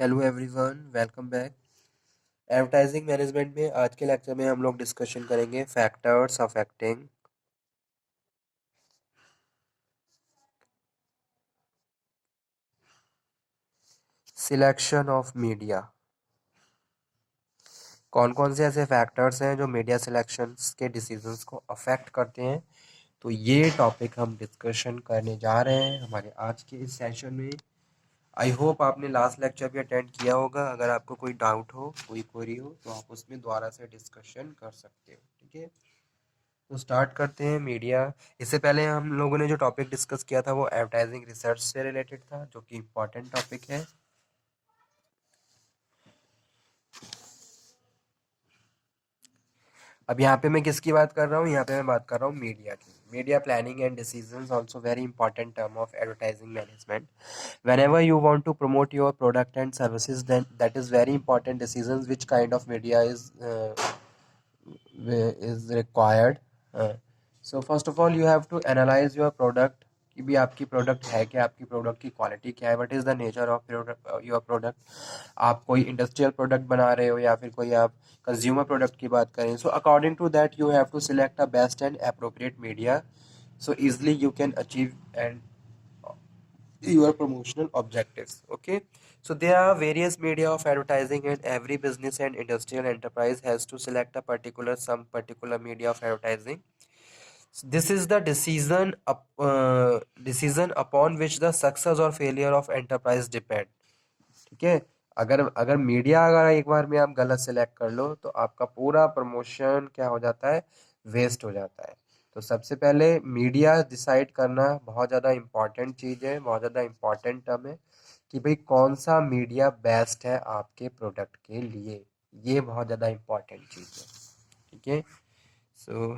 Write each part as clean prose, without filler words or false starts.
Hello everyone, welcome back. Advertising management में आज के लेक्चर में हम लोग डिस्कशन करेंगे factors affecting selection of media. कौन कौन से ऐसे फैक्टर्स हैं जो मीडिया सिलेक्शंस के डिसीजंस को अफेक्ट करते हैं, तो ये टॉपिक हम डिस्कशन करने जा रहे हैं हमारे आज के इस सेशन में। आई होप आपने लास्ट लेक्चर भी अटेंड किया होगा। अगर आपको कोई डाउट हो, कोई क्वेरी हो, तो आप उसमें दोबारा से डिस्कशन कर सकते हो। ठीक है, तो स्टार्ट करते हैं मीडिया। इससे पहले हम लोगों ने जो टॉपिक डिस्कस किया था वो एडवर्टाइजिंग रिसर्च से रिलेटेड था, जो कि इम्पोर्टेंट टॉपिक है। अब यहाँ पे मैं किसकी बात कर रहा हूँ? यहाँ पे मैं बात कर रहा हूँ मीडिया की। Media planning and decisions also very important term of advertising management. whenever you want to promote your product and services, then that is very important decisions which kind of media is required. So first of all you have to analyze your product कि भी आपकी product है क्या, आपकी product की quality क्या है, what is the nature of your product. आप कोई इंडस्ट्रियल प्रोडक्ट बना रहे हो या फिर कोई आप कंज्यूमर प्रोडक्ट की बात करें, so according to that you have to select a best and appropriate media so easily you can achieve and your promotional objectives. Okay, so there are various media of advertising and every business and industrial enterprise has to select a particular media of advertising. So this is the decision upon which the success or failure of enterprise depend. ठीक है, अगर media अगर एक बार में आप गलत select कर लो तो आपका पूरा प्रमोशन क्या हो जाता है, वेस्ट हो जाता है। तो सबसे पहले मीडिया डिसाइड करना बहुत ज़्यादा इम्पॉर्टेंट चीज़ है, बहुत ज़्यादा इम्पॉर्टेंट टर्म है कि भाई कौन सा मीडिया बेस्ट है आपके प्रोडक्ट के लिए। ये बहुत ज़्यादा इम्पॉर्टेंट चीज़ है। ठीक है, सो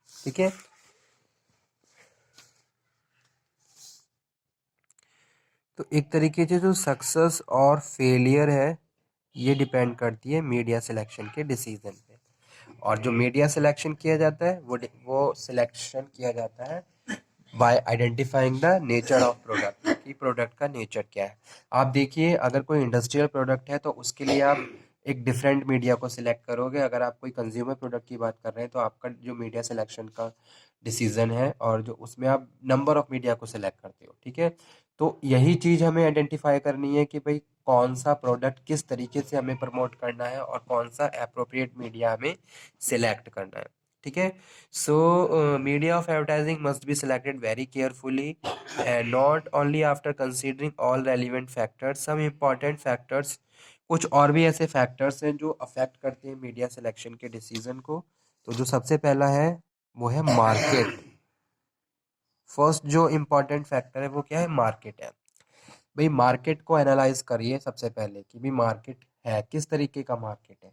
ठीक है, तो एक तरीके से जो सक्सेस और फेलियर है ये डिपेंड करती है मीडिया सिलेक्शन के डिसीजन पे। और जो मीडिया सिलेक्शन किया जाता है वो सिलेक्शन किया जाता है bye identifying the nature of product, कि प्रोडक्ट का नेचर क्या है। आप देखिए, अगर कोई इंडस्ट्रियल प्रोडक्ट है तो उसके लिए आप एक डिफरेंट मीडिया को सिलेक्ट करोगे। अगर आप कोई कंज्यूमर प्रोडक्ट की बात कर रहे हैं तो आपका जो मीडिया सिलेक्शन का डिसीजन है और जो उसमें आप नंबर ऑफ मीडिया को सिलेक्ट करते हो। ठीक है, तो यही चीज़ हमें आइडेंटिफाई करनी है कि भाई कौन सा प्रोडक्ट किस तरीके से हमें प्रमोट करना है और कौन सा अप्रोप्रिएट मीडिया हमें सिलेक्ट करना है। ठीक है, so media of advertising must be selected very carefully and not only after considering all relevant factors. Some important factors, कुछ और भी ऐसे फैक्टर्स हैं जो अफेक्ट करते हैं मीडिया सिलेक्शन के डिसीजन को। तो जो सबसे पहला है वो है मार्केट। फर्स्ट जो इम्पोर्टेंट फैक्टर है वो क्या है, मार्केट है। भाई मार्केट को एनालाइज करिए सबसे पहले कि भाई मार्केट है किस तरीके का मार्केट है।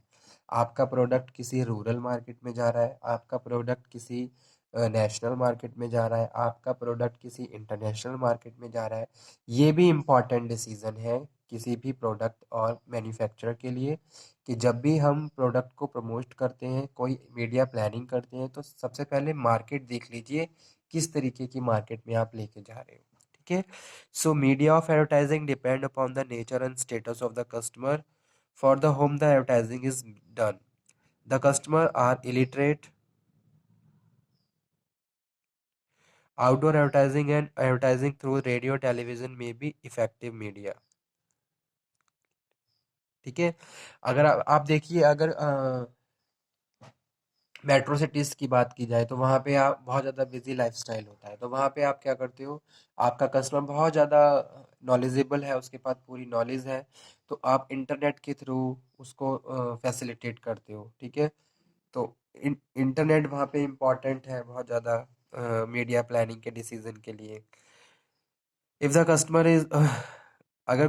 आपका प्रोडक्ट किसी रूरल मार्केट में जा रहा है, आपका प्रोडक्ट किसी नेशनल मार्केट में जा रहा है, आपका प्रोडक्ट किसी इंटरनेशनल मार्केट में जा रहा है। ये भी इम्पॉर्टेंट डिसीजन है किसी भी प्रोडक्ट और मैन्युफैक्चरर के लिए कि जब भी हम प्रोडक्ट को प्रमोट करते हैं, कोई मीडिया प्लानिंग करते हैं, तो सबसे पहले मार्केट देख लीजिए किस तरीके की मार्केट में आप लेके जा रहे हो। ठीक है, so media of advertising depend upon the nature and status of the customer for the whom the advertising is done. The customer are illiterate outdoor advertising and advertising through radio television में भी effective media. ठीक है। अगर आप देखिए, अगर metro cities की बात की जाए तो वहाँ पे आप बहुत ज़्यादा बिजी लाइफस्टाइल होता है, तो वहाँ पे आप क्या करते हो, आपका कस्टमर बहुत ज़्यादा नॉलेजेबल है, उसके पास पूरी नॉलेज है, तो आप इंटरनेट के थ्रू उसको फैसिलिटेट करते हो। ठीक है। तो इंटरनेट वहाँ पे इम्पॉर्टेंट है बहुत ज़्यादा मीडिया प्लानिंग के डिसीजन के लिए। इफ़ द कस्टमर इज अगर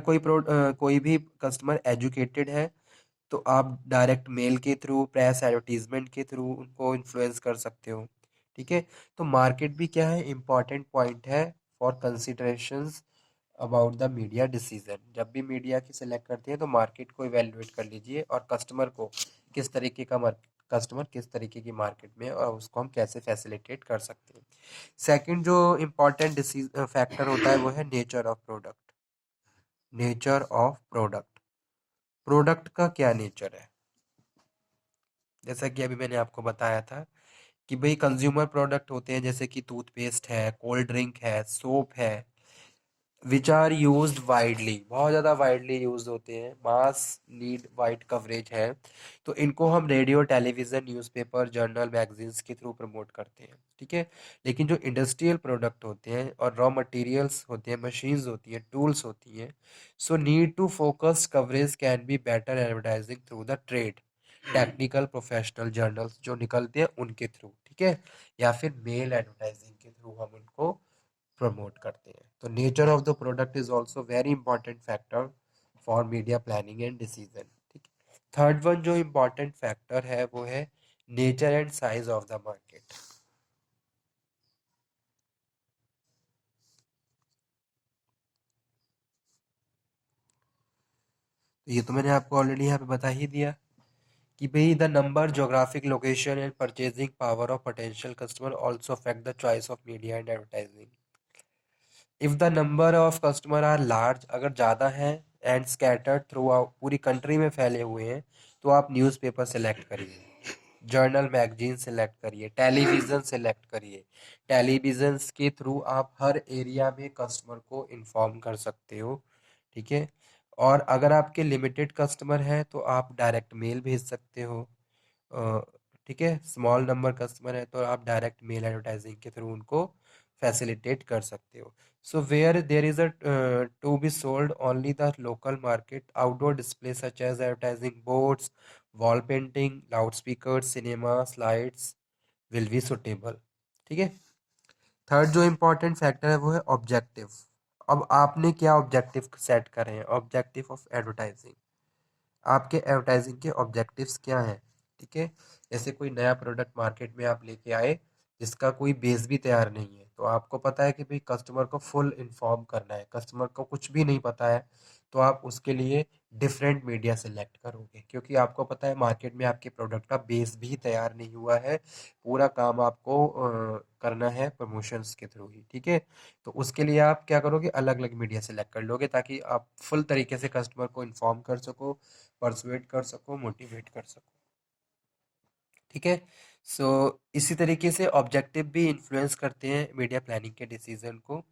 कोई भी कस्टमर एजुकेटेड है, तो आप डायरेक्ट मेल के थ्रू, प्रेस एडवर्टीजमेंट के थ्रू उनको इन्फ्लुएंस कर सकते हो। ठीक है। तो मार्केट भी क्या है, इम्पॉर्टेंट पॉइंट है for considerations about the media decision. जब भी मीडिया की सिलेक्ट करते हैं तो मार्केट को इवेल्युएट कर लीजिए, और कस्टमर को किस तरीके का कस्टमर किस तरीके की मार्केट में है, और उसको हम कैसे फैसिलिटेट कर सकते हैं। सेकंड जो इम्पोर्टेंट फैक्टर होता है वो है nature of product. Nature of product, product का क्या नेचर है। जैसा कि अभी मैंने आपको बताया था कि भाई कंज्यूमर प्रोडक्ट होते हैं, जैसे कि टूथपेस्ट है, कोल्ड ड्रिंक है, सोप है, विच आर यूज्ड वाइडली, बहुत ज़्यादा वाइडली यूज होते हैं, मास नीड वाइड कवरेज है, तो इनको हम radio, television, newspaper, journal, magazines के थ्रू प्रमोट करते हैं। ठीक है। लेकिन जो इंडस्ट्रियल प्रोडक्ट होते हैं और रॉ मटेरियल्स होते हैं, मशीन्स होती हैं, टूल्स होती हैं, so need to focus coverage can be better advertising through the trade, technical professional journals जो निकलते हैं उनके थ्रू। ठीक है। या फिर मेल एडवर्टाइजिंग के थ्रू हम उनको प्रमोट करते हैं। तो nature of the product is also very important factor for media planning and decision. ठीक है। थर्ड वन जो इम्पोर्टेंट फैक्टर है वो है nature and size of the market. तो ये तो मैंने आपको ऑलरेडी यहाँ पे बता ही दिया कि भाई the number, geographic location and purchasing power of potential customer also affect the choice of media and advertising. If the number of customer are large, अगर ज़्यादा है, एंड स्कैटर्ड थ्रू आउट, पूरी कंट्री में फैले हुए हैं, तो आप न्यूज़पेपर सेलेक्ट करिए, जर्नल, मैगजीन सेलेक्ट करिए, टेलीविज़न सेलेक्ट करिए। टेलीविज़न के थ्रू आप हर एरिया में कस्टमर को इन्फॉर्म कर सकते हो। ठीक है। और अगर आपके लिमिटेड कस्टमर हैं तो आप डायरेक्ट मेल भेज सकते हो। अ, ठीक है। स्मॉल नंबर कस्टमर है तो आप डायरेक्ट मेल एडवर्टाइजिंग के थ्रू उनको फैसिलिटेट कर सकते हो। So where there is a to be sold only the local market, outdoor display such as advertising boards, wall painting, loudspeaker, cinema, slides will be suitable. ठीक है। Third जो important factor है वो है objective. अब आपने क्या objective set करे हैं, ऑब्जेक्टिव ऑफ एडवर्टाइजिंग, आपके एडवर्टाइजिंग के ऑब्जेक्टिव्स क्या हैं। ठीक है। जैसे कोई नया प्रोडक्ट मार्केट में आप लेके आए जिसका कोई बेस भी तैयार नहीं है, तो आपको पता है कि भाई कस्टमर को फुल इन्फॉर्म करना है, कस्टमर को कुछ भी नहीं पता है, तो आप उसके लिए डिफरेंट मीडिया सेलेक्ट करोगे, क्योंकि आपको पता है मार्केट में आपके प्रोडक्ट का बेस भी तैयार नहीं हुआ है, पूरा काम आपको करना है प्रमोशंस के थ्रू ही। ठीक है। तो उसके लिए आप क्या करोगे, अलग अलग मीडिया सेलेक्ट कर लोगे ताकि आप फुल तरीके से कस्टमर को इन्फॉर्म कर सको, परसुएट कर सको, मोटिवेट कर सको। ठीक है। सो इसी तरीके से ऑब्जेक्टिव भी इन्फ्लुएंस करते हैं मीडिया प्लानिंग के डिसीजन को।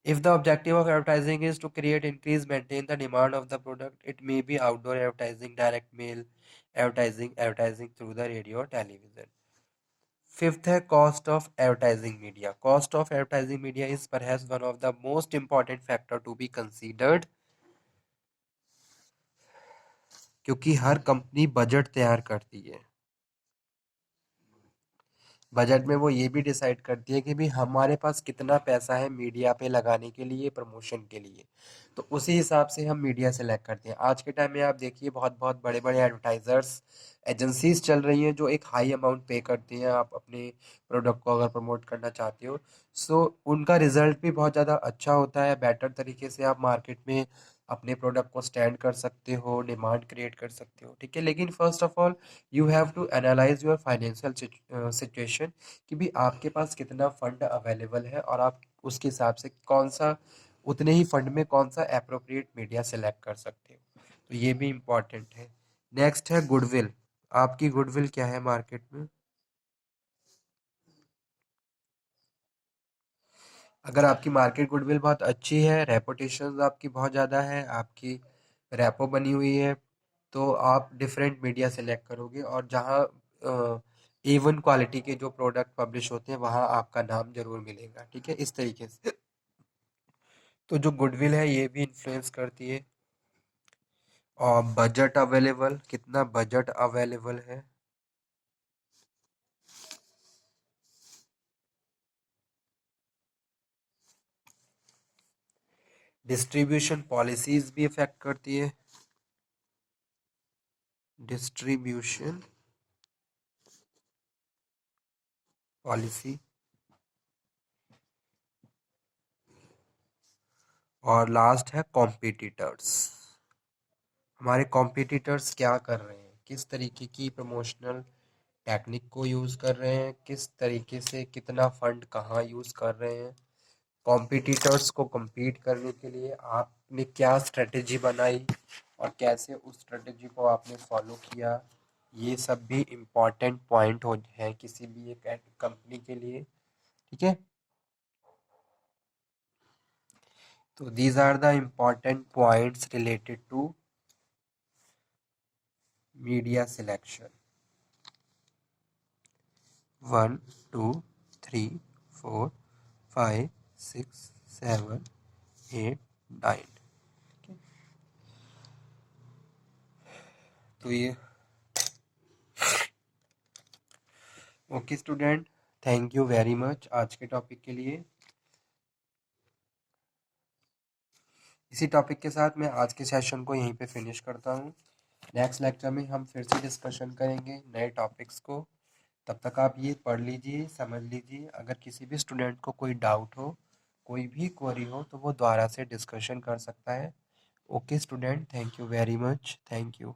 If the objective of advertising is to create, increase, maintain the demand of the product, it may be outdoor advertising, direct mail advertising, advertising through the radio और television. Fifth है cost of advertising media. Cost of advertising media is perhaps one of the most important factor to be considered, क्योंकि हर company budget तैयार करती है। Budget में वो ये भी डिसाइड करती है कि भी हमारे पास कितना पैसा है मीडिया पे लगाने के लिए, प्रमोशन के लिए, तो उसी हिसाब से हम मीडिया सेलेक्ट करते हैं। आज के टाइम में आप देखिए बहुत बहुत बड़े बड़े एडवर्टाइजर्स एजेंसीज चल रही हैं जो एक हाई अमाउंट पे करती हैं, आप अपने प्रोडक्ट को अगर प्रमोट करना चाहते हो, सो उनका रिजल्ट भी बहुत ज़्यादा अच्छा होता है, बेटर तरीके से आप मार्केट में अपने प्रोडक्ट को स्टैंड कर सकते हो, डिमांड क्रिएट कर सकते हो। ठीक है। लेकिन first of all you have to analyse your financial situation, कि भी आपके पास कितना फंड अवेलेबल है, और आप उसके हिसाब से कौन सा, उतने ही फंड में कौन सा एप्रोप्रिएट मीडिया सेलेक्ट कर सकते हो। तो ये भी इम्पॉर्टेंट है। नेक्स्ट है गुडविल। आपकी गुडविल क्या है मार्केट में। अगर आपकी मार्केट गुडविल बहुत अच्छी है, रेपुटेशन आपकी बहुत ज़्यादा है, आपकी रेपो बनी हुई है, तो आप डिफरेंट मीडिया सेलेक्ट करोगे, और जहाँ A1 क्वालिटी के जो प्रोडक्ट पब्लिश होते हैं वहाँ आपका नाम जरूर मिलेगा। ठीक है, इस तरीके से। तो जो गुडविल है ये भी इन्फ्लुएंस करती है। और बजट अवेलेबल, कितना बजट अवेलेबल है। डिस्ट्रीब्यूशन पॉलिसीज भी इफेक्ट करती है। Distribution policy. और लास्ट है कॉम्पिटिटर्स। हमारे कॉम्पिटिटर्स क्या कर रहे हैं, किस तरीके की प्रमोशनल टेक्निक को यूज़ कर रहे हैं, किस तरीके से कितना फंड कहाँ यूज़ कर रहे हैं। कॉम्पिटिटर्स को compete करने के लिए आपने क्या स्ट्रेटेजी बनाई और कैसे उस स्ट्रेटेजी को आपने फॉलो किया, ये सब भी इम्पोर्टेंट पॉइंट हो है किसी भी एक कंपनी के लिए। ठीक है, तो these are the important points related to media selection. 1 2 3 4 5 6 7 8 9। तो ये okay student, thank you very much आज के टॉपिक के लिए। इसी टॉपिक के साथ मैं आज के सेशन को यहीं पे फिनिश करता हूँ। नेक्स्ट लेक्चर में हम फिर से डिस्कशन करेंगे नए टॉपिक्स को। तब तक आप ये पढ़ लीजिए, समझ लीजिए। अगर किसी भी स्टूडेंट को कोई डाउट हो, कोई भी क्वेरी हो, तो वो दोबारा से डिस्कशन कर सकता है। Okay student, thank you very much, thank you.